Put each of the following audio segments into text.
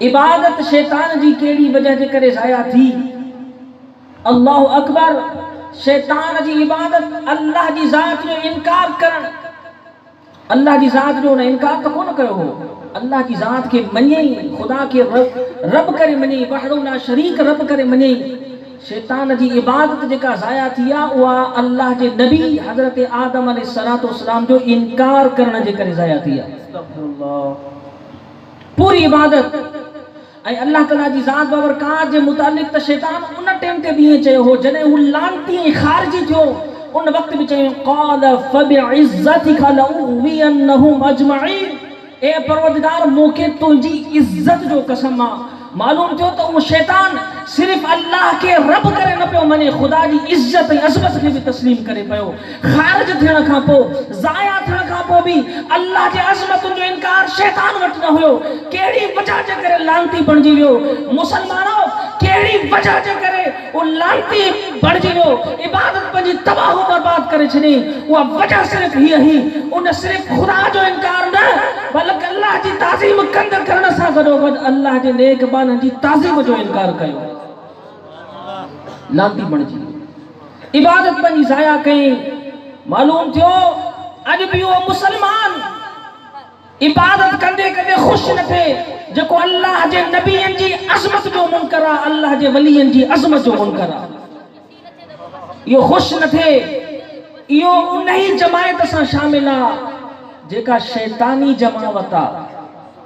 इबादत शैतान जी केड़ी वजह जे करे ज़ाया थी। अल्लाहु अकबर। शैतान जी इबादत अल्लाह जी ज़ात जो इनकार करण, अल्लाह जी ज़ात जो न इनकार तो कोन कयो हो, अल्लाह जी ज़ात के मञई, खुदा के रब करे मञई, वहदहु ला शरीक रब करे मञई। शैतान जी इबादत जेका ज़ाया थी आ उहा अल्लाह जे नबी हज़रत आदम अलैहिस्सलातु वस्सलाम जो इनकार करण जे करे ज़ाया थी आ। पूरी इबादत ऐं अल्लाह ताला जी ज़ात बाबरकात जे मुतालिक त शैतान उन टाइम ते भी चयो हो जॾहिं हू लानती ऐं ख़ारिजी थियो, उन वक्त भी चयो क़ाल फ़बिइज़्ज़तिका लउग़्वियन्नहुम अजमईन। ए परवरदिगार मूंखे तुंहिंजी इज्जत जो कसम आ। मालूम थियो त उहो शैतान सिर्फ अल्लाह के रब करे न पियो मने, खुदा जी इज्जत ऐं अज़मत खे भी तस्लीम करे पियो। ख़ारिज थियण खां पोइ, ज़ाया थियण खां पोइ भी अल्लाह जे अज़मतुनि जो इनकार शैतान वटि न हुयो। कहिड़ी वजह जे करे लानती बणिजी वियो? मुसलमानो कहिड़ी वजह जे करे वो लानती बणिजी वियो? इबादत पंहिंजी तबाह बर्बाद करे छॾी। उहा वजह सिर्फ हीअ ही, उन सिर्फ खुदा जो इनकार न बल्कि अल्लाह जी ताज़ीम कंदड़ करण सां गॾोगॾु अल्लाह जे नेक बाननि जी ताज़ीम जो इनकार कयो। लानती बणिजी इबादत पंहिंजी ज़ाया कई। मालूम थियो अॼु भी वो मुसलमान इबादत कंदे कंदे ख़ुशि न थे जेको अल्लाह जे नबीअनि जी अज़मत जो मुनकर आ, अल्लाह जे वलीअनि जी अज़मत जो मुनकर आ। इहो ख़ुशि न थे, इहो उन ही जमायत सां शामिल आ जेका शैतानी जमावत आ।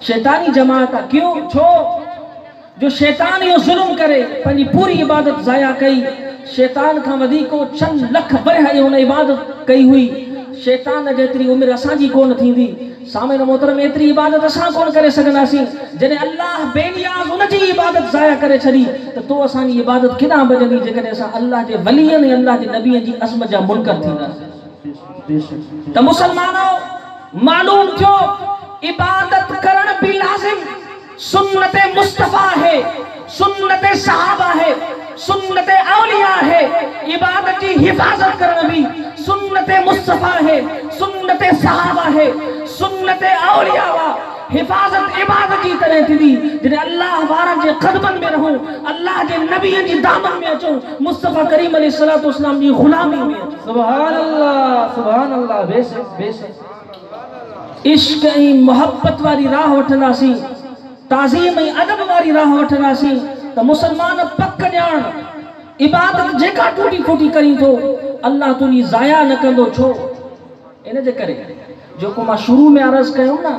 शैतानी जमात आ। क्यों? छो जो शैतान इहो ज़ुल्म करे पंहिंजी पूरी इबादत ज़ाया कई। शैतान खां वधीक 6 लख वरह हुन इबादत कई हुई। शैतान जेतिरी उमिरि असांजी कोन थींदी। सामिन मोहतरम एतिरी इबादत असां कोन करे सघंदासीं। जॾहिं अल्लाह बेनियाज़ उन जी इबादत ज़ाया करे छॾी त तो असांजी इबादत केॾांहुं भॼंदी जेकॾहिं असां अल्लाह जे वलीअनि ऐं अल्लाह जे नबीअनि जी अज़मत जा मुनकर थींदासीं। त मुसलमानो मालूम थियो इबादत करण भी लाज़िम सुन्नत मुस्तफ़ा है, सुन्नत सहाबा है, सुन्नत औलिया है। इबादत की हिफाजत करना भी सुन्नत मुस्तफ़ा है, सुन्नत सहाबा है, सुन्नत औलिया वा हिफाजत इबादत की तरह थी। जॾहिं अल्लाह वारनि जे क़दमनि में रहूं, अल्लाह जे नबीअ जी दामन में अचूं, मुस्तफ़ा करीम अलैहिस्सलातु वस्सलाम जी ग़ुलामी में अचूं। सुभान अल्लाह, सुभान अल्लाह। बेशक बेशक इश्क ऐं मोहब्बत वारी राह वठंदासीं, ताज़ीम ऐं अदब वारी राह वठंदासीं त मुसलमान पक ॼाण इबादत जेका टूटी फूटी करी थो अल्लाह तुंहिंजी ज़ाया न कंदो। छो? इन जे करे जेको मां शुरू में अर्ज़ कयो न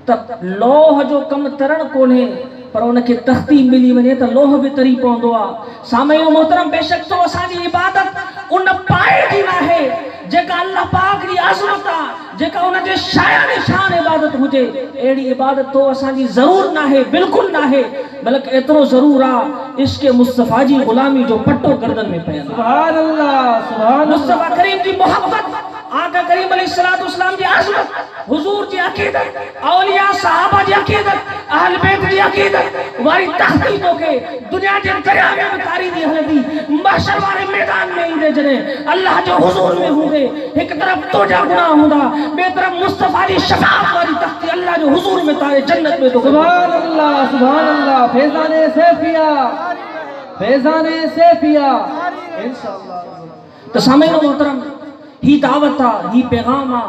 त लोह जो कम तरण कोन्हे पर उनखे तख़्ती मिली वञे त लोह भी तरी पवंदो आहे। सामईन मोहतरम बेशक तो असांजी इबादत उन पाए जी नाहे जेका अल्लाह पाक जी अज़मत आहे, जेका उन जे शायाने शान इबादत हुजे। अहिड़ी इबादत तो असांजी ज़रूर नाहे, बिल्कुलु नाहे। बल्कि एतिरो ज़रूर आहे इश्क़ मुस्तफ़ा जी ग़ुलामी जो पट्टो गर्दन में पयल। सुभान अल्लाह, सुभान मुस्तफ़ा करीम जी मोहब्बत, आका करीम अलैहिस्सलातु वस्सलाम जी अज़मत, हुज़ूर जी अक़ीदत, औलिया सहाबा जी अक़ीदत, अहल बैत जी अक़ीदत वारी तहक़ीक़ों के दुनिया जे दरिया में तारी दी हलंदी। महशर वाले मैदान में ईंदे जॾहिं अल्लाह जो हुज़ूर में हूंदे, एक तरफ तुंहिंजा गुनाह हूंदा, ॿिए तरफ मुस्तफ़ा जी शफ़ाअत वारी तख़्ती अल्लाह जो हुज़ूर में तारे जन्नत में तो। सुभान अल्लाह, सुभान अल्लाह। फैज़ाने सैफिया, फैज़ाने सैफिया इंशाअल्लाह। तो सामईन मोहतरम ही दावत आ, ही पैगाम आ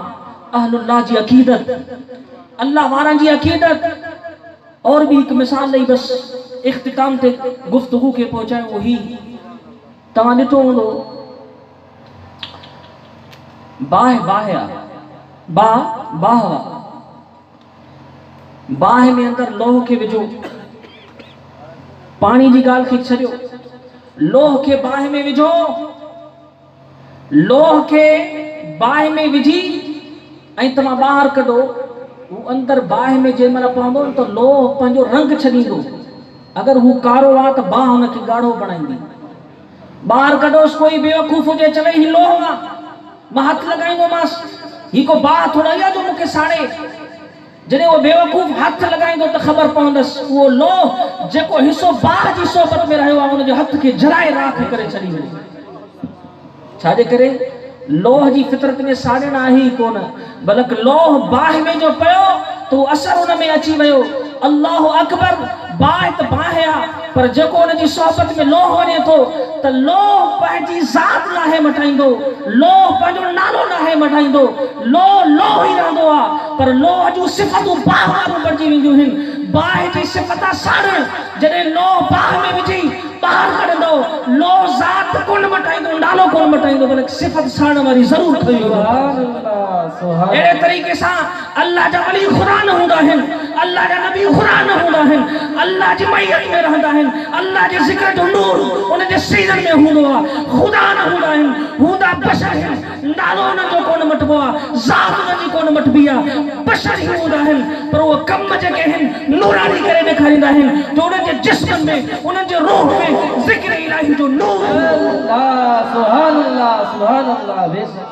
अहलुल्लाह जी अक़ीदत, अल्लाह वारनि जी अक़ीदत। और भी एक मिसाल ॾेई बस इख्तिताम ते गुफ्तगू के पहुचाए वही तव्हां ॾिठो हूंदो बाह बाह आ, बाह बाह में अंदर लोह के विझो, पानी जी ॻाल्हि खे छॾियो, लोह के बाह में विझो, लोह के बाह में विझी ऐं तव्हां ॿाहिरि कढो, वो अंदर बाह में जंहिं महिल पवंदो न त लोह पंहिंजो रंग छॾींदो। अगर हू कारो आहे त बाह हुनखे ॻाढ़ो बणाईंदी। ॿाहिरि कढोसि, कोई बेवकूफ़ हुजे चवे ही लोह आहे, मां हथ लॻाईंदोमांसि, ही को बाह थोड़ा आहे जो मूंखे साड़े। जॾहिं वो बेवकूफ़ हथ लॻाईंदो त ख़बर पवंदसि उहो लोह जेको हिसो बाह जी सोबत में रहियो आहे उनजे हथ खे जराए राख करे छॾी वञे। छाजे करे? लोह जी फितरत में साड़ण आहे ही कोन, बल्कि लोह बाह में जो पियो तो असर उन में अची वियो अल्लाह अकबर बात बाहिया पर जेको उन जी सोहबत में लोह वञे थो त लोह पंहिंजी ज़ात नाहे मटाईंदो, लोह पंहिंजो नालो नाहे मटाईंदो, लोह ई रहंदो आहे। पर लोह जूं सिफ़तूं बाहि में बणिजी वेंदियूं आहिनि। बाहि जी सिफ़त साड़ण जॾहिं लोह बाहि में विझी ॿाहिरि कढंदो, लोह ज़ात कोन मटाईंदो, नालो कोन मटाईंदो, पर सिफ़त साड़ण वारी ज़रूर ठही वेंदो। अहिड़े तरीक़े सां अल्लाह जा वली ख़ुदा न हूंदा आहिनि, अल्लाह जा नबी ख़ुदा न हूंदा आहिनि, अल्लाह जी मैयत में रहंदा आहिनि, अल्लाह जे ज़िक्र जो नूर उन जे सीननि में हूंदो आहे। ख़ुदा न हूंदा आहिनि, हूंदा बशर आहिनि, नालो उन जो कोन मटिबो आहे, ज़ात उन जी कोन मटिबी आहे, बशर ई हूंदा आहिनि। पर उहे कम जेके आहिनि नूरानी करे ॾेखारींदा आहिनि, जो उन्हनि जे जिस्म में उन्हनि जे रूह में ज़िक्र इलाही जो नूर। सुभान अल्लाह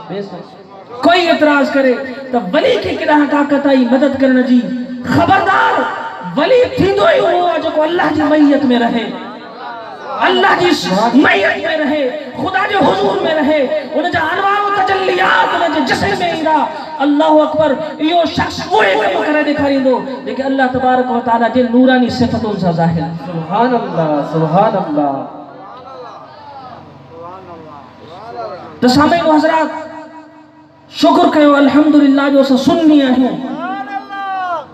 बेशक। कोई एतराज करे त वली खे केॾांहुं ताक़त आई मदद करण जी। ख़बरदार, वली थींदो ई उहो आहे जेको अल्लाह जी मैयत में रहे, अल्लाह जी मैयत में रहे, ख़ुदा जे हुज़ूर में रहे, उन जा अनवार तजल्लियात उन जे जिस्म में ईंदा। अल्लाहु अकबर, इहो शख़्स उहे कम करे ॾेखारींदो जेके अल्लाह तबारक व तआला जे नूरानी सिफ़तुनि सां ज़ाहिर। सुभान अल्लाह सुभान अल्लाह। त सामईन हज़रात, शुक्र कयो अल्हम्दुलिल्लाह जो असां सुन्नी आहियूं,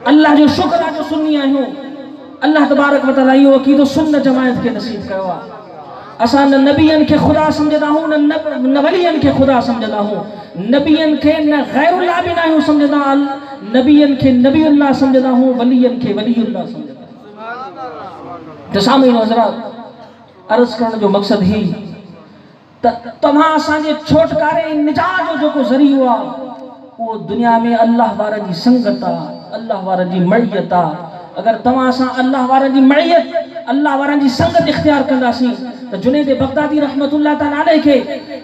अल्लाह जो शुक्र आहे जो सुन्नी आहियूं। अल्लाह तबारक व तआला इहो अक़ीदो सुन्नत जमायत खे नसीब कयो आहे। असां न नबियनि खे ख़ुदा सम्झंदा आहियूं, न वलियनि खे ख़ुदा सम्झंदा आहियूं, नबियनि खे न गैरुल्लाह बि न आहियूं सम्झंदा, नबियनि खे नबीउल्लाह सम्झंदा आहियूं, वलियनि खे वलीउल्लाह सम्झंदा आहियूं। त सामईन हज़रात, अर्ज़ करण जो मक़सद ही त तव्हां असांजे छोटकारे निजात जो जेको ज़रियो आहे उहो दुनिया में अल्लाह वारनि जी संगत आहे, अल्लाह वारनि जी मइयत आहे। अगर तव्हां असां अल्लाह वारनि जी मइयत, अल्लाह वारनि जी संगत इख्तियार कंदासीं त जुनैद बगदादी रहमतुल्लाह तआला अलैहि खे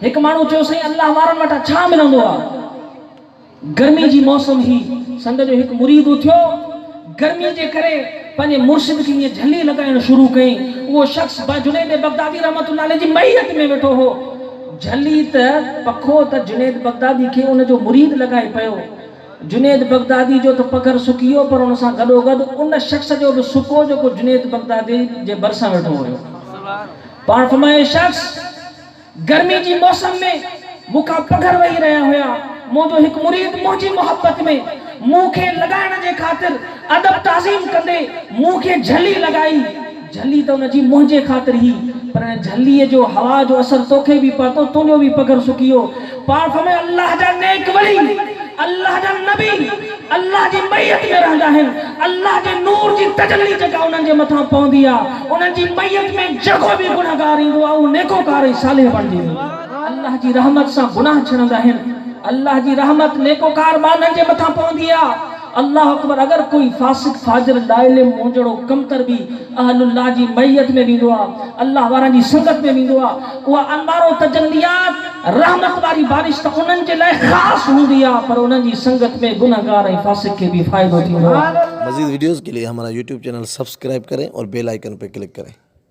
हिकु माण्हू चयो, साईं अल्लाह वारनि वटां छा मिलंदो आहे? गर्मी जी मौसम ही संद जो हिकु मुरीद उथियो, गर्मी जे करे पंहिंजे मुर्शिद खे ईअं झली लॻाइण शुरू कई। उहो शख़्स जुनैद बगदादी रहमतुल्लाह अलैहि जी मइयत में वेठो हो। झली त पखो त जुनैद बगदादी खे उन जो मुरीद लॻाए पियो। जुनैद बगदादी जो तो पगर सुकियो, पर उन सां गॾोगॾु उन शख़्स जो बि सुको जेको जुनैद बगदादी जे भरिसां वेठो हुयो। पाण फरमाए, शख़्स गर्मी जी मौसम में मूंखां पगर वेही रहिया हुया, मुंहिंजो हिकु मुरीद मुंहिंजी मोहब्बत में मूंखे लॻाइण जे ख़ातिर अदब ताज़ीम कंदे मूंखे झली लॻाई। झली त उन जी मुंहिंजे ख़ातिर ही, पर झलीअ जो हवा जो असर तोखे बि पतो, तुंहिंजो बि पगर सुकियो। पाण फरमाए, अल्लाह जा नेक वली, अल्लाह जा नबी अल्लाह जी मैयत में रहंदा आहिनि, अल्लाह जे नूर जी तजल्ली जेका उन्हनि जे मथां पवंदी आहे, उन्हनि जी मैयत में जेको बि गुनहगार ईंदो आहे उहो नेकोकार ऐं सालिह बणिजी वेंदो आहे। अल्लाह जी रहमत सां गुनाह छॾंदा आहिनि, अल्लाह जी रहमत नेकोकार माण्हुनि जे मथां पवंदी आहे। अल्लाह अकबर, अगर कोई फासिक फाजिर लाइले मोजड़ो कमतर भी अहलुल्लाह जी मैयत में वेंदो आहे, अल्लाह वारनि जी संगत में वेंदो आहे, उहा अनवारो तजल्लियात रहमत वारी बारिश त उन्हनि जे लाइ ख़ासि हूंदी आहे, पर उन्हनि जी संगत में गुनहगार ऐं फासिक खे भी फ़ाइदो थींदो आहे। मज़ीद वीडियोज़ के लिए हमारा YouTube चैनल सब्सक्राइब करें और बेल आइकन पर क्लिक करें।